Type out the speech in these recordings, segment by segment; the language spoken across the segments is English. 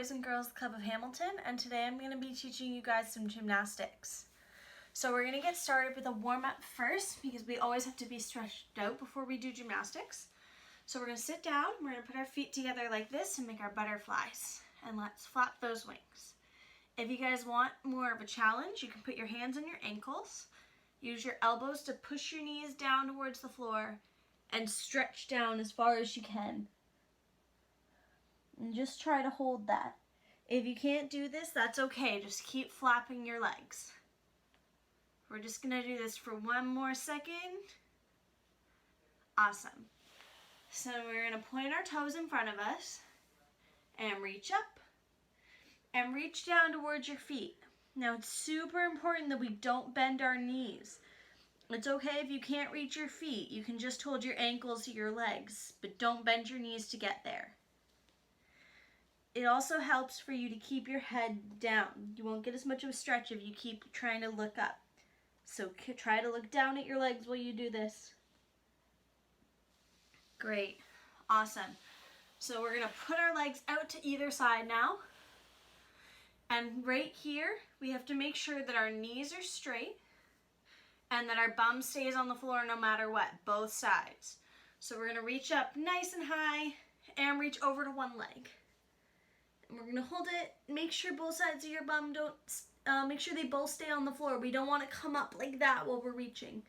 Boys and Girls Club of Hamilton, and today I'm going to be teaching you guys some gymnastics. So we're going to get started with a warm-up first because we always have to be stretched out before we do gymnastics. So we're going to sit down, we're going to put our feet together like this and make our butterflies. And let's flap those wings. If you guys want more of a challenge, you can put your hands on your ankles, use your elbows to push your knees down towards the floor, and stretch down as far as you can. And just try to hold that. If you can't do this, that's okay. Just keep flapping your legs. We're just going to do this for one more second. Awesome. So we're going to point our toes in front of us and reach up and reach down towards your feet. Now it's super important that we don't bend our knees. It's okay if you can't reach your feet. You can just hold your ankles to your legs, but don't bend your knees to get there. It also helps for you to keep your head down. You won't get as much of a stretch if you keep trying to look up. So try to look down at your legs while you do this. Great. Awesome. So we're going to put our legs out to either side now. And right here, we have to make sure that our knees are straight and that our bum stays on the floor no matter what, both sides. So we're going to reach up nice and high and reach over to one leg. And we're going to hold it, make sure both sides of your bum make sure they both stay on the floor. We don't want to come up like that while we're reaching.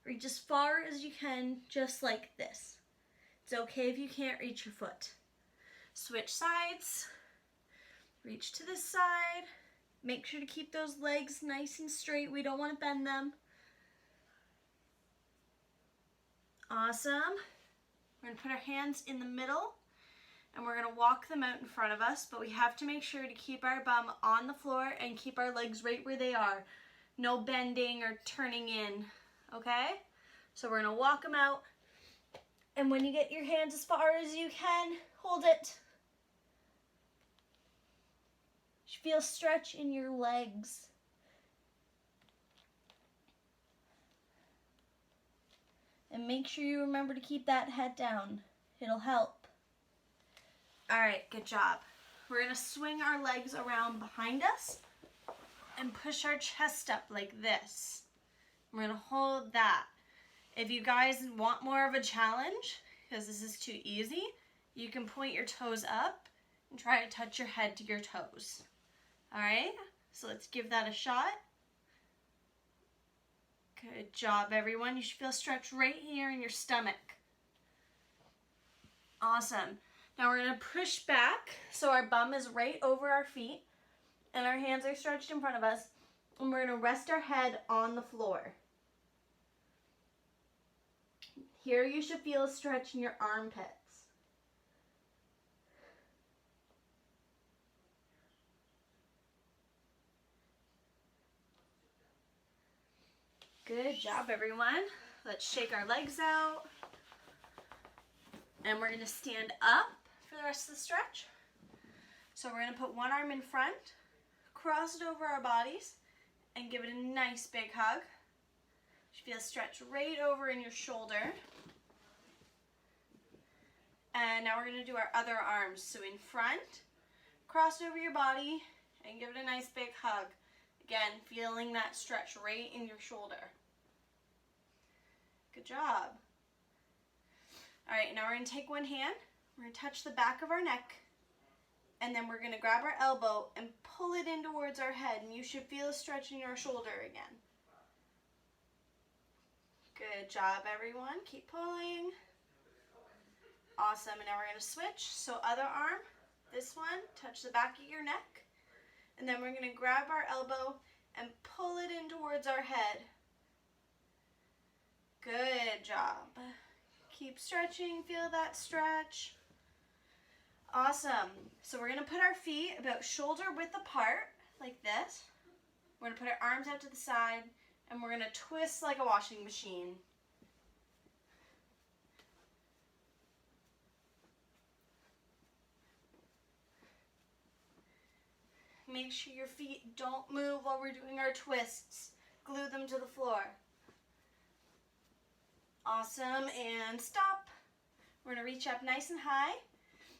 Reach as far as you can, just like this. It's okay if you can't reach your foot. Switch sides, reach to this side. Make sure to keep those legs nice and straight. We don't want to bend them. Awesome. We're going to put our hands in the middle. And we're going to walk them out in front of us, but we have to make sure to keep our bum on the floor and keep our legs right where they are. No bending or turning in, okay? So we're going to walk them out, and when you get your hands as far as you can, hold it. Feel stretch in your legs. And make sure you remember to keep that head down. It'll help. All right, good job. We're going to swing our legs around behind us and push our chest up like this. We're going to hold that. If you guys want more of a challenge, because this is too easy, you can point your toes up and try to touch your head to your toes. All right, so let's give that a shot. Good job, everyone. You should feel stretch right here in your stomach. Awesome. Now we're going to push back so our bum is right over our feet and our hands are stretched in front of us, and we're going to rest our head on the floor. Here you should feel a stretch in your armpits. Good job, everyone. Let's shake our legs out. And we're going to stand up for the rest of the stretch. So we're going to put one arm in front, cross it over our bodies, and give it a nice big hug. You feel a stretch right over in your shoulder. And now we're going to do our other arms. So in front, cross over your body, and give it a nice big hug. Again, feeling that stretch right in your shoulder. Good job. All right, now we're going to take one hand, we're going to touch the back of our neck, and then we're going to grab our elbow and pull it in towards our head, and you should feel a stretch in your shoulder again. Good job, everyone. Keep pulling. Awesome, and now we're going to switch. So other arm, this one, touch the back of your neck, and then we're going to grab our elbow and pull it in towards our head. Good job. Keep stretching, feel that stretch. Awesome. So we're going to put our feet about shoulder width apart, like this. We're going to put our arms out to the side, and we're going to twist like a washing machine. Make sure your feet don't move while we're doing our twists. Glue them to the floor. Awesome, and stop. We're going to reach up nice and high,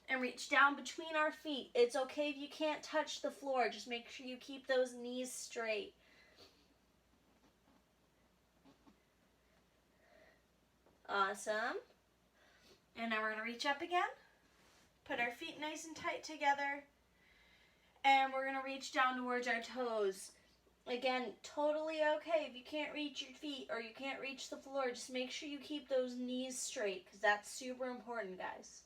and reach down between our feet. It's okay if you can't touch the floor. Just make sure you keep those knees straight. Awesome. And now we're going to reach up again. Put our feet nice and tight together. And we're going to reach down towards our toes. Again, totally okay if you can't reach your feet or you can't reach the floor. Just make sure you keep those knees straight because that's super important, guys.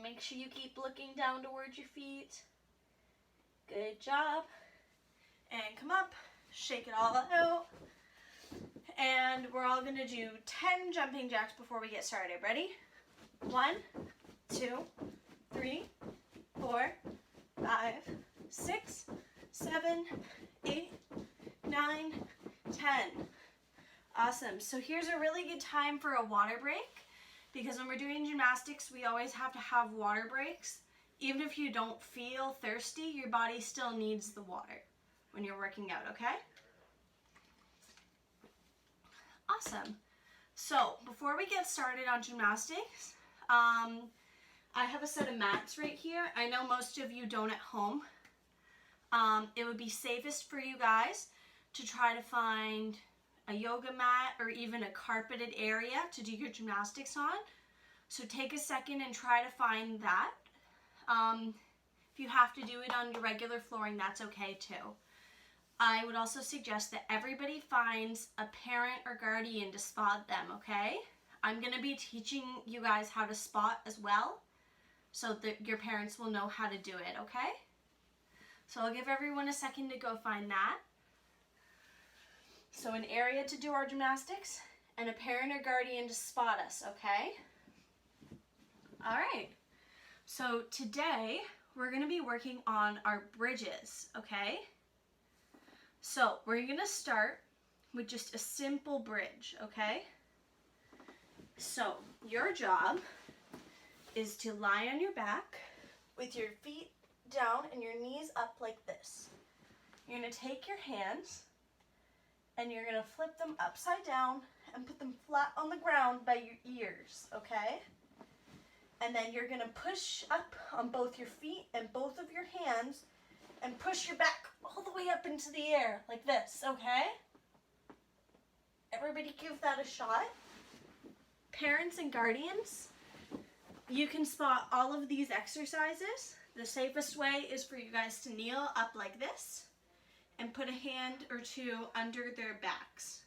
Make sure you keep looking down towards your feet. Good job. And come up. Shake it all out. And we're all going to do 10 jumping jacks before we get started. Ready? 1, 2, 3, 4, 5, 6, 7, 8, 9, 10. Awesome. So here's a really good time for a water break, because when we're doing gymnastics, we always have to have water breaks. Even if you don't feel thirsty, your body still needs the water when you're working out, okay? Awesome. So before we get started on gymnastics, I have a set of mats right here. I know most of you don't at home. It would be safest for you guys to try to find a yoga mat or even a carpeted area to do your gymnastics on. So take a second and try to find that. If you have to do it on your regular flooring, that's okay too. I would also suggest that everybody finds a parent or guardian to spot them, okay? I'm going to be teaching you guys how to spot as well, so that your parents will know how to do it, okay? So I'll give everyone a second to go find that. So an area to do our gymnastics and a parent or guardian to spot us, okay? All right. So today we're going to be working on our bridges, okay? So we're going to start with just a simple bridge, okay? So your job is to lie on your back with your feet down and your knees up like this. You're going to take your hands and you're going to flip them upside down and put them flat on the ground by your ears, okay? And then you're going to push up on both your feet and both of your hands and push your back all the way up into the air like this, okay? Everybody give that a shot. Parents and guardians, you can spot all of these exercises. The safest way is for you guys to kneel up like this and put a hand or two under their backs.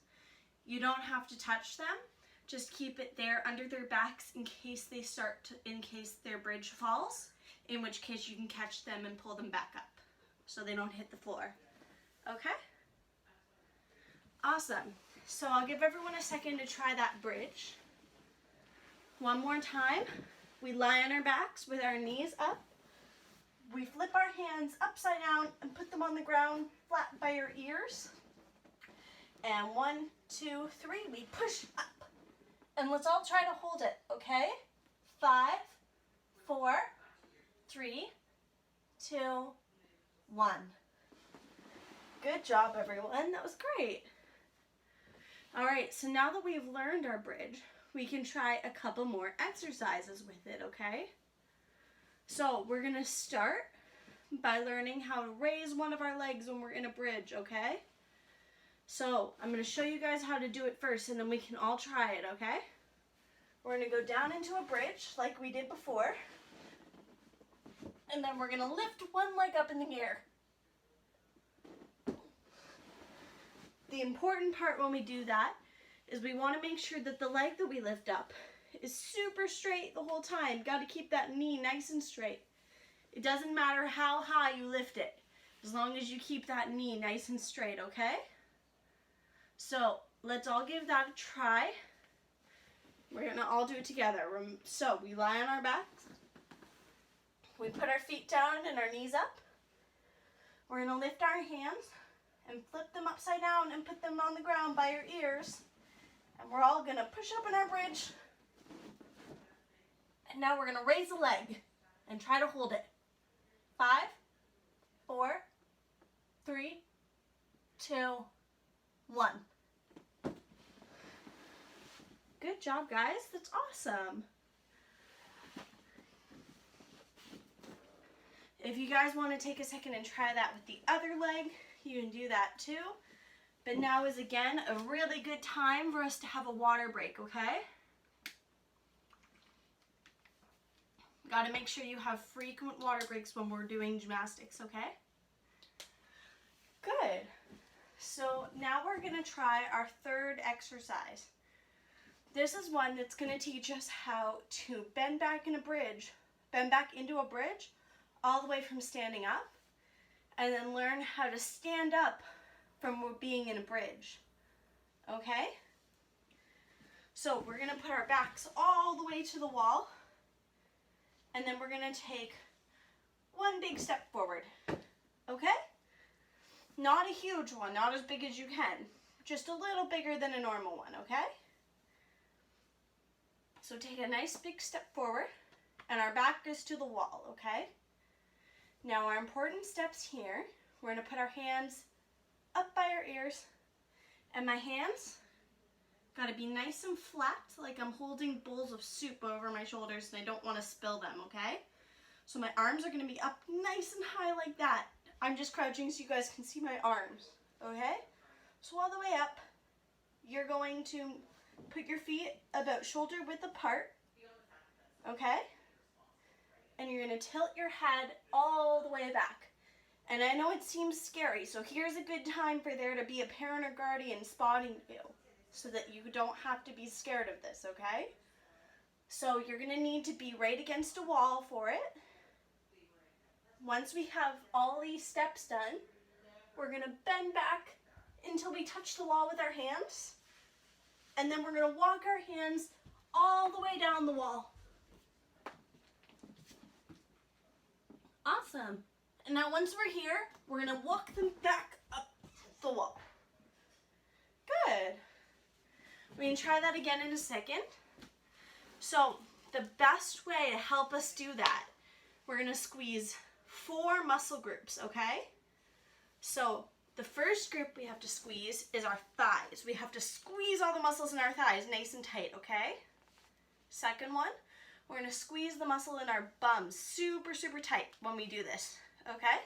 You don't have to touch them. Just keep it there under their backs in case their bridge falls, in which case you can catch them and pull them back up so they don't hit the floor. Okay? Awesome. So I'll give everyone a second to try that bridge. One more time. We lie on our backs with our knees up. We flip our hands upside down and put them on the ground flat by your ears. And 1, 2, 3, we push up. And let's all try to hold it, okay? 5, 4, 3, 2, 1. Good job, everyone. That was great. All right, so now that we've learned our bridge, we can try a couple more exercises with it, okay? So we're going to start by learning how to raise one of our legs when we're in a bridge, okay? So I'm going to show you guys how to do it first, and then we can all try it, okay? We're going to go down into a bridge like we did before. And then we're going to lift one leg up in the air. The important part when we do that is we want to make sure that the leg that we lift up is super straight the whole time. Got to keep that knee nice and straight. It doesn't matter how high you lift it, as long as you keep that knee nice and straight, okay? So let's all give that a try. We're going to all do it together. So we lie on our backs. We put our feet down and our knees up. We're going to lift our hands and flip them upside down and put them on the ground by your ears. And we're all going to push up in our bridge. And now we're going to raise a leg and try to hold it. 5, 4, 3, 2, 1. Good job, guys. That's awesome. If you guys want to take a second and try that with the other leg, you can do that too. But now is again a really good time for us to have a water break, okay? Got to make sure you have frequent water breaks when we're doing gymnastics, okay? Good. So now we're going to try our third exercise. This is one that's going to teach us how to bend back into a bridge all the way from standing up, and then learn how to stand up from being in a bridge, okay? So we're going to put our backs all the way to the wall, and then we're going to take one big step forward, okay? Not a huge one, not as big as you can, just a little bigger than a normal one, okay? So take a nice big step forward, and our back goes to the wall, okay? Now our important steps here, we're going to put our hands up by our ears, and my hands got to be nice and flat, like I'm holding bowls of soup over my shoulders and I don't want to spill them, okay? So my arms are going to be up nice and high like that. I'm just crouching so you guys can see my arms, okay? So all the way up, you're going to put your feet about shoulder width apart, okay? And you're going to tilt your head all the way back. And I know it seems scary, so here's a good time for there to be a parent or guardian spotting you so that you don't have to be scared of this, okay? So you're going to need to be right against a wall for it. Once we have all these steps done, we're going to bend back until we touch the wall with our hands. And then we're going to walk our hands all the way down the wall. Awesome. And now once we're here, we're going to walk them back up the wall. Good. We can try that again in a second. So the best way to help us do that, we're going to squeeze 4 muscle groups, okay? So the first group we have to squeeze is our thighs. We have to squeeze all the muscles in our thighs nice and tight, okay? Second one, we're going to squeeze the muscle in our bums super, super tight when we do this, okay?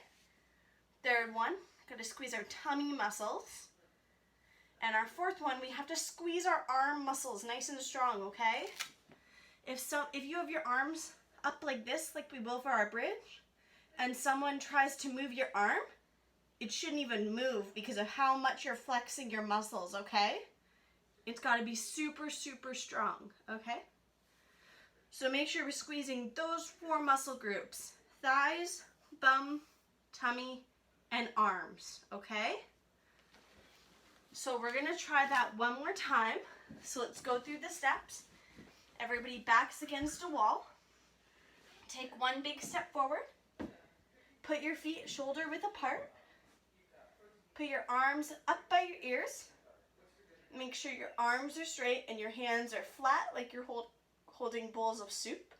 Third one, got to squeeze our tummy muscles. And our fourth one, we have to squeeze our arm muscles nice and strong, okay? If you have your arms up like this, like we will for our bridge, and someone tries to move your arm, it shouldn't even move because of how much you're flexing your muscles, okay? It's got to be super, super strong, okay? So make sure we're squeezing those 4 muscle groups: thighs, bum, tummy, and arms, okay? So we're going to try that one more time. So let's go through the steps. Everybody backs against a wall. Take one big step forward. Put your feet shoulder width apart. Put your arms up by your ears. Make sure your arms are straight and your hands are flat like you're holding bowls of soup.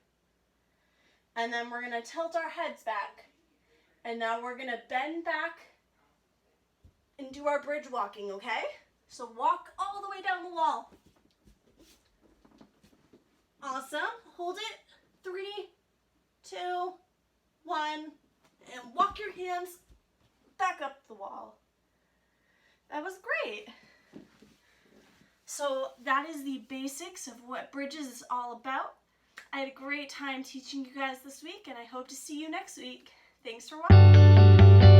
And then we're going to tilt our heads back. And now we're going to bend back and do our bridge walking, okay? So walk all the way down the wall. Awesome. Hold it. 3, 2, 1. And walk your hands back up the wall. That was great. So that is the basics of what bridges is all about. I had a great time teaching you guys this week, and I hope to see you next week. Thanks for watching.